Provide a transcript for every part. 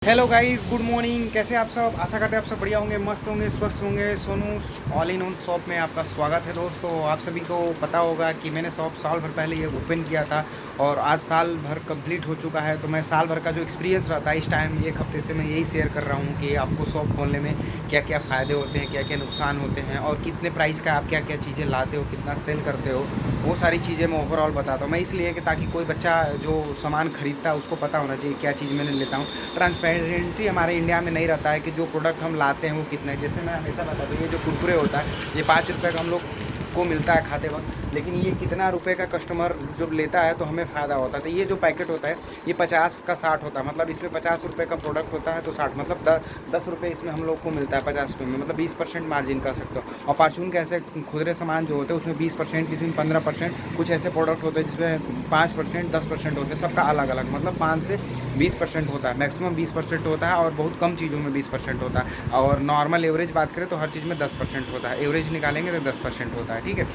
Hello guys, good morning. कैसे आप सब? आशा करते हैं आप सब बढ़िया होंगे, मस्त होंगे, स्वस्थ होंगे। Sonu all in one shop में आपका स्वागत है दोस्तों। आप सभी को पता होगा कि मैंने शॉप साल भर पहले ये ओपन किया था और आज साल भर कंप्लीट हो चुका है। तो मैं साल भर का जो एक्सपीरियंस रहता है इस टाइम एक हफ्ते से मैं यही शेयर कर रहा हूँ कि आपको शॉप खोलने में क्या क्या फ़ायदे होते हैं, क्या क्या नुकसान होते हैं और कितने प्राइस का आप क्या क्या चीज़ें लाते हो, कितना सेल करते हो, वो सारी चीज़ें मैं ओवरऑल बताता हूँ। मैं इसलिए कि ताकि कोई बच्चा जो सामान खरीदता है उसको पता होना चाहिए क्या चीज़ मैंने लेता हूँ। ट्रांसपेरेंसी हमारे इंडिया में नहीं रहता है कि जो प्रोडक्ट हम लाते हैं वो कितना है। जैसे मैं हमेशा बताता हूँ, ये जो कुरकुरे होता है ये 5 रुपये का हम लोग को मिलता है खाते वक्त, लेकिन ये कितना रुपए का कस्टमर जब लेता है तो हमें फ़ायदा होता है। तो ये जो पैकेट होता है ये 50 का 60 होता है, मतलब इसमें 50 रुपये का प्रोडक्ट होता है तो 60 मतलब 10 रुपये इसमें हम लोग को मिलता है 50 रुपये में, मतलब 20% मार्जिन कर सकते हो। और परचून के ऐसे खुदरे सामान जो होते हैं उसमें 20%, किसी में 15%, कुछ ऐसे प्रोडक्ट होते हैं जिसमें 5%, 10% होते हैं। सबका अलग अलग, मतलब 5 से 20% होता है, मैक्सिमम 20% होता है और बहुत कम चीज़ों में 20% होता है। और नॉर्मल एवरेज बात करें तो हर चीज़ में 10% होता है। एवरेज निकालेंगे तो 10% होता है, ठीक है।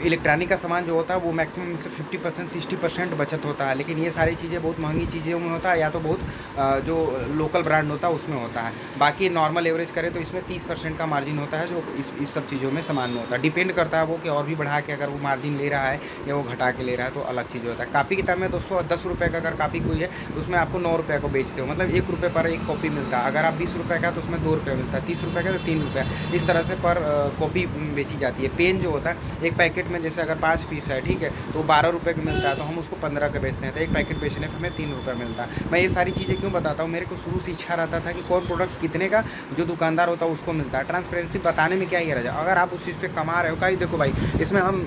इलेक्ट्रॉनिक का सामान जो होता है वो मैक्सिमम से 50% 60% बचत होता है, लेकिन ये सारी चीज़ें बहुत महंगी चीज़ों में होता है या तो बहुत जो लोकल ब्रांड होता है उसमें होता है। बाकी नॉर्मल एवरेज करें तो इसमें 30% का मार्जिन होता है जो इस सब चीज़ों में सामान में होता है। डिपेंड करता है वो कि और भी बढ़ा के अगर वो मार्जिन ले रहा है या वो घटा के ले रहा है तो अलग चीज़ होता है। कापी किताब में दोस्तों 10 रुपये का अगर कापी कोई है तो उसमें आपको 9 रुपये को बेचते हो, मतलब 1 रुपये पर एक कॉपी मिलता है। अगर आप 20 रुपये का तो उसमें 2 रुपये मिलता है, 30 रुपये का तो 3 रुपये। इस तरह से पर कॉपी बेची जाती है। पेन जो होता है एक पैकेट में जैसे अगर 5 पीस है, ठीक है, तो 12 रुपये का मिलता है तो हम उसको 15 का बेचते हैं, तो एक पैकेट बेचने पर हमें 3 रुपये मिलता है। मैं ये सारी चीज़ें क्यों बताता हूँ, मेरे को शुरू से इच्छा रहता था कि कौन प्रोडक्ट कितने का जो दुकानदार होता है उसको मिलता है। ट्रांसपेरेंसी बताने में क्या ही रह जाए, अगर आप उस चीज़ पे कमा रहे हो। कहीं देखो भाई, इसमें हम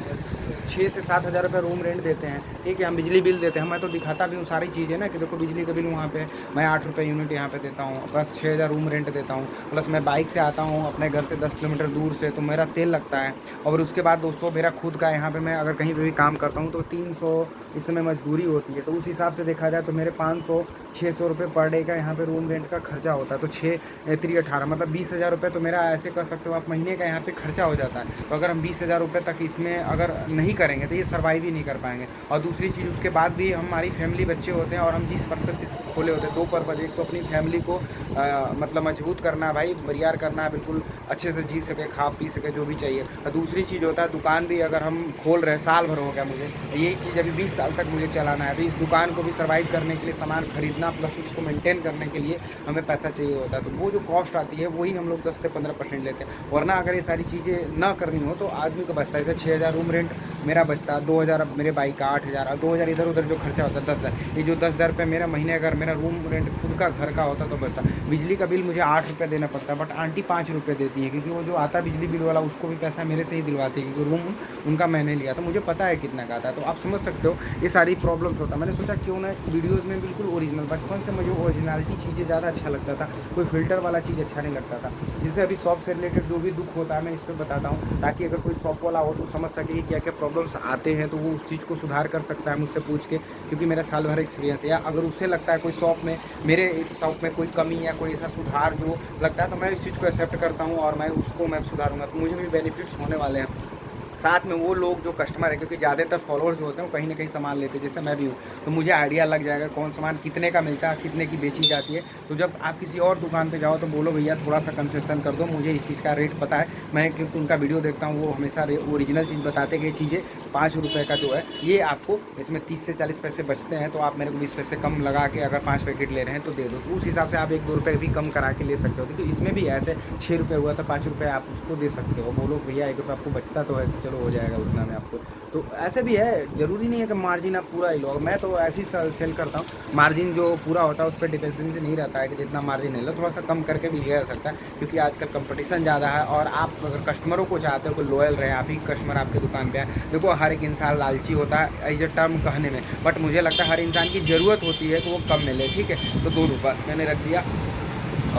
6 से 7 हज़ार रुपये रूम रेंट देते हैं, ठीक है, हम बिजली बिल देते हैं। मैं तो दिखाता भी हूँ सारी चीज़ें ना कि देखो बिजली का बिल वहाँ पे मैं 8 रुपये यूनिट यहाँ पे देता हूँ, बस 6,000 रूम रेंट देता हूँ। प्लस मैं बाइक से आता हूँ अपने घर से 10 किलोमीटर दूर से, तो मेरा तेल लगता है। और उसके बाद दोस्तों मेरा खुद का यहाँ पे मैं अगर कहीं पे भी काम करता हूँ तो 300 इस समय मजदूरी होती है, तो उस हिसाब से देखा जाए तो मेरे 500-600 रुपये पर डे का यहाँ पे रूम रेंट का खर्चा होता है। तो 6 3 18 मतलब 20,000 रुपये तो मेरा ऐसे कर सकते हो आप महीने का यहाँ पे खर्चा हो जाता है। तो अगर हम 20,000 रुपये तक इसमें अगर नहीं करेंगे तो ये सर्वाइव ही नहीं कर पाएंगे। और दूसरी चीज़ उसके बाद भी हमारी फैमिली बच्चे होते हैं और हम जिस पर्पज़ से इसको खोले होते हैं, दो पर्पज़। एक तो अपनी फैमिली को मतलब मजबूत करना है भाई, बरियार करना है, बिल्कुल अच्छे से जी सके, खा पी सके, जो भी चाहिए। और दूसरी चीज़ होता है दुकान भी अगर हम खोल रहे हैं, साल भर हो गया मुझे, यही चीज़ अभी 20 साल तक मुझे चलाना है, तो इस दुकान को भी सर्वाइव करने के लिए सामान खरीदना प्लस उसको मेंटेन करने के लिए हमें पैसा चाहिए होता है। तो वो जो कॉस्ट आती है वही हम लोग 10 से 15% लेते हैं। वरना अगर ये सारी चीज़ें ना करनी हो तो आदमी को बचता है, जैसे 6,000 रूम रेंट मेरा बचता है, 2,000 अब मेरे बाइक का 8,000 और 2,000 इधर उधर जो खर्चा होता है 10,000। ये जो 10,000 रुपये मेरा महीने अगर मेरा रूम रेंट खुद का घर का होता तो बचता। बिजली का बिल मुझे 8 रुपये देना पड़ता है, बट आंटी 5 रुपये देती है, क्योंकि वो जो आता है बिजली बिल वाला उसको भी पैसा मेरे से ही दिलवाती है, क्योंकि रूम उनका मैंने लिया, तो मुझे पता है कितना का आता है। तो आप समझ सकते हो ये सारी प्रॉब्लम्स होता है। मैंने सोचा क्यों ना वीडियोज़ में बिल्कुल ओरिजिनल, बचपन से मुझे ओरिजिनलिटी चीज़ें ज़्यादा अच्छा लगता था, कोई फ़िल्टर वाला चीज़ अच्छा नहीं लगता था। जिससे अभी शॉप से रिलेटेड जो भी दुख होता है मैं इस पर बताता हूँ, ताकि अगर कोई शॉप वाला हो तो समझ सके कि क्या क्या प्रॉब्लम्स आते हैं, तो वो उस चीज़ को सुधार कर सकता है मुझसे पूछ के, क्योंकि मेरा साल भर एक्सपीरियंस है। या अगर उसे लगता है कोई शॉप में, मेरे इस शॉप में कोई कमी या कोई ऐसा सुधार जो लगता है, तो मैं इस चीज़ को एक्सेप्ट करता हूँ और मैं उसको मैं सुधारूँगा, तो मुझे भी बेनिफिट्स होने वाले हैं। साथ में वो लोग जो कस्टमर है, क्योंकि ज़्यादातर फॉलोअर्स जो होते हैं वो कहीं ना कहीं सामान लेते हैं, जैसे मैं भी हूँ, तो मुझे आइडिया लग जाएगा कौन सामान कितने का मिलता है, कितने की बेची जाती है। तो जब आप किसी और दुकान पे जाओ तो बोलो भैया थोड़ा सा कंसेशन कर दो, मुझे इस चीज़ का रेट पता है। मैं क्योंकि उनका वीडियो देखता हूँ, वो हमेशा ओरिजिनल चीज़ बताते कि ये चीज़ें 5 रुपये का जो है ये आपको इसमें 30 से 40 पैसे बचते हैं, तो आप मेरे को 20 पैसे कम लगा के अगर 5 पैकेट ले रहे हैं तो दे दो। तो उस हिसाब से आप 1-2 रुपये भी कम करा के ले सकते हो, क्योंकि इसमें भी ऐसे 6 रुपये हुआ तो 5 रुपये आप उसको दे सकते हो। बोलो भैया 1 रुपये आपको बचता तो है, तो चलो हो जाएगा उतना में आपको। तो ऐसे भी है, ज़रूरी नहीं है कि मार्जिन आप पूरा ही लो। मैं तो ऐसे ही सेल करता हूँ, मार्जिन जो पूरा होता है उस पर डिपेंडेंसी नहीं रहता है कि जितना मार्जिन ले लो, थोड़ा सा कम करके भी लिया जा सकता है, क्योंकि आजकल कंपटीशन ज़्यादा है। और आप अगर कस्टमरों को चाहते हो कि लॉयल रहे, आप ही कस्टमर आपके दुकान पे आए। देखो हर एक इंसान लालची होता है एज ए टर्म कहने में, बट मुझे लगता है हर इंसान की ज़रूरत होती है कि वो कम मिले, ठीक है। तो 2 रुपये मैंने रख दिया।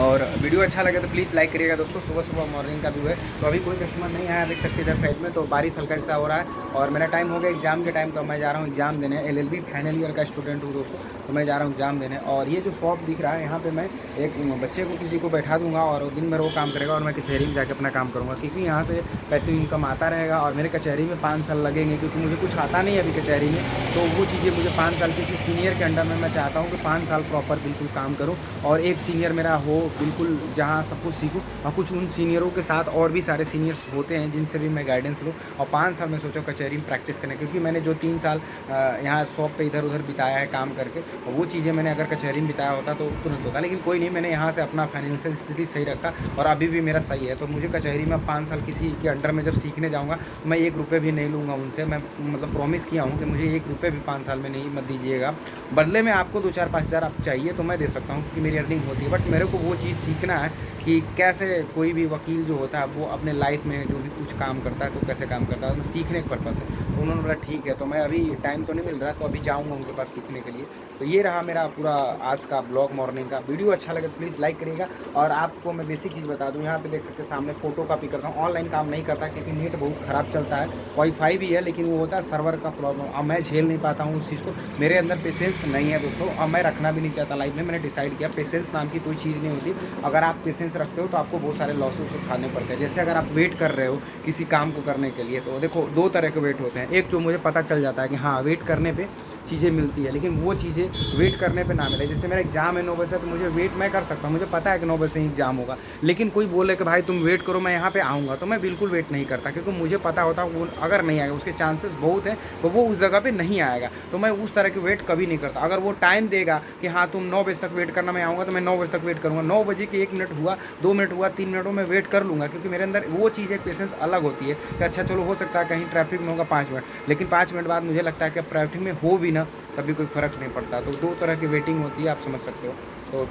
और वीडियो अच्छा लगे तो प्लीज़ लाइक करिएगा दोस्तों। सुबह सुबह मॉर्निंग का व्यू है, तो अभी कोई कस्टमर नहीं आया, देख सकते इधर साइड में, तो बारिश हल्का सा हो रहा है और मेरा टाइम हो गया एग्जाम के टाइम, तो मैं जा रहा हूँ एग्जाम देने। एलएलबी फाइनल ईयर का स्टूडेंट हूँ दोस्तों, तो मैं जा रहा हूँ एग्जाम देने। और ये जो शॉप दिख रहा है यहाँ पे मैं एक बच्चे को किसी को बैठा दूंगा और दिन भर वो काम करेगा और मैं कचहरी में जाकर अपना काम करूँगा, क्योंकि यहाँ से पैसे इनकम आता रहेगा। और मेरे कचहरी में 5 साल लगेंगे, क्योंकि मुझे कुछ आता नहीं है अभी कचहरी में, तो वो चीज़ें मुझे 5 साल किसी सीनियर के अंडर में मैं चाहता हूँ कि 5 साल प्रॉपर बिल्कुल काम करूँ और एक सीनियर मेरा हो बिल्कुल, जहाँ सब कुछ सीखूँ। और कुछ उन सीनियरों के साथ और भी सारे सीनियर्स होते हैं जिनसे भी मैं गाइडेंस लूँ। और 5 साल मैं सोचा कचहरी में प्रैक्टिस करने, क्योंकि मैंने जो 3 साल यहाँ शॉप पे इधर उधर बिताया है काम करके, और वो चीज़ें मैंने अगर कचहरी में बिताया होता तो तुरंत होता। लेकिन कोई नहीं, मैंने यहाँ से अपना फाइनेंशियल स्थिति सही रखा और अभी भी मेरा सही है। तो मुझे कचहरी में 5 साल किसी के अंडर में जब सीखने जाऊँगा तो मैं 1 रुपये भी नहीं लूँगा उनसे। मैं मतलब प्रॉमिस किया हूँ कि मुझे 1 रुपये भी 5 साल में नहीं मत दीजिएगा। बदले में आपको 2-4-5 हज़ार आप चाहिए तो मैं दे सकता हूँ, क्योंकि मेरी अर्निंग होती है। बट मेरे को वो चीज़ सीखना है कि कैसे कोई भी वकील जो होता है वो अपने लाइफ में जो भी कुछ काम करता है तो कैसे काम करता है, तो सीखने के पर्पज़ से। तो उन्होंने बोला ठीक है, तो मैं अभी टाइम तो नहीं मिल रहा, तो अभी जाऊँगा उनके पास सीखने के लिए। तो ये रहा मेरा पूरा आज का ब्लॉग मॉर्निंग का। वीडियो अच्छा लगे तो प्लीज़ लाइक करिएगा। और आपको मैं बेसिक चीज़ बता दूँ, यहाँ पे देख सकते हैं सामने फ़ोटो कॉपी करता हूँ। ऑनलाइन काम नहीं करता क्योंकि नेट बहुत ख़राब चलता है, वाईफाई भी है, लेकिन वो होता है सर्वर का प्रॉब्लम। अब मैं झेल नहीं पाता हूँ उस चीज़ को, मेरे अंदर पेशेंस नहीं है दोस्तों, और मैं रखना भी नहीं चाहता लाइफ में। मैंने डिसाइड किया पेशेंस नाम की कोई चीज़ नहीं होती। अगर आप पेशेंस रखते हो तो आपको बहुत सारे लॉसेस उठाने पड़ते हैं। जैसे अगर आप वेट कर रहे हो किसी काम को करने के लिए, तो देखो 2 तरह के वेट होते हैं। एक जो मुझे पता चल जाता है कि हाँ वेट करने पे चीज़ें मिलती है, लेकिन वो चीज़ें वेट करने पे ना मिले। जैसे मेरा एग्जाम है 9 बजे, तो मुझे वेट मैं कर सकता हूँ, मुझे पता है कि 9 बजे से ही एग्जाम होगा। लेकिन कोई बोले कि भाई तुम वेट करो मैं यहाँ पे आऊँगा, तो मैं बिल्कुल वेट नहीं करता, क्योंकि मुझे पता होता है वो अगर नहीं आएगा उसके चांसेस बहुत हैं, तो वो उस जगह पर नहीं आएगा। तो मैं उस तरह की वेट कभी नहीं करता। अगर वो टाइम देगा कि हाँ तुम 9 बजे तक वेट करना, मैं आऊँगा, तो मैं 9 बजे तक वेट करूँगा। 9 बजे के 1 मिनट हुआ, 2 मिनट हुआ, 3 मिनट में मैं वेट कर लूँगा, क्योंकि मेरे अंदर वो चीज़ एक पेशेंस अलग होती है कि अच्छा चलो हो सकता है कहीं ट्रैफिक में होगा 5 मिनट, लेकिन 5 मिनट बाद मुझे लगता है कि अब ट्रैफिक में हो भी ना तभी कोई फ़र्क नहीं पड़ता। तो 2 तरह की वेटिंग होती है, आप समझ सकते हो। तो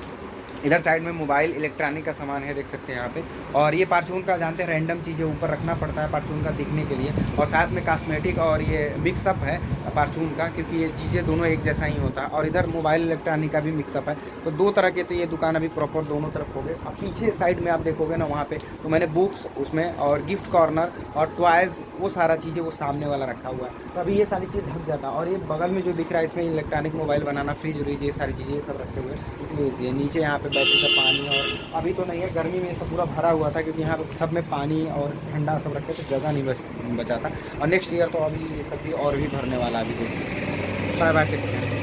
इधर साइड में मोबाइल इलेक्ट्रॉनिक का सामान है, देख सकते हैं यहाँ पे। और ये फार्चून का जानते हैं रैंडम चीज़ें ऊपर रखना पड़ता है फार्चून का दिखने के लिए। और साथ में कॉस्मेटिक और ये मिक्सअप है फार्चून का, क्योंकि ये चीज़ें दोनों एक जैसा ही होता है। और इधर मोबाइल इलेक्ट्रॉनिक का भी मिक्सअप है। तो 2 तरह के, तो ये दुकान अभी प्रॉपर दोनों तरफ हो गए। अब पीछे साइड में आप देखोगे ना वहाँ पे, तो मैंने बुक्स उसमें और गिफ्ट कॉर्नर और टॉयज़ वो सारा चीज़ें वो सामने वाला रखा हुआ है। तो अभी ये सारी चीज़ ढक जाता है। और ये बगल में जो दिख रहा है इसमें इलेक्ट्रॉनिक मोबाइल बनाना, फ्रिज व्रिज ये सारी चीज़ें ये सब रखे हुए हैं, इसलिए नीचे यहाँ पे बैठे थे पानी। और अभी तो नहीं है, गर्मी में सब पूरा भरा हुआ था, क्योंकि यहाँ पे सब में पानी और ठंडा सब रखे तो जगह नहीं बचा था। और नेक्स्ट ईयर तो अभी ये सब भी और भी भरने वाला अभी। Bye bye.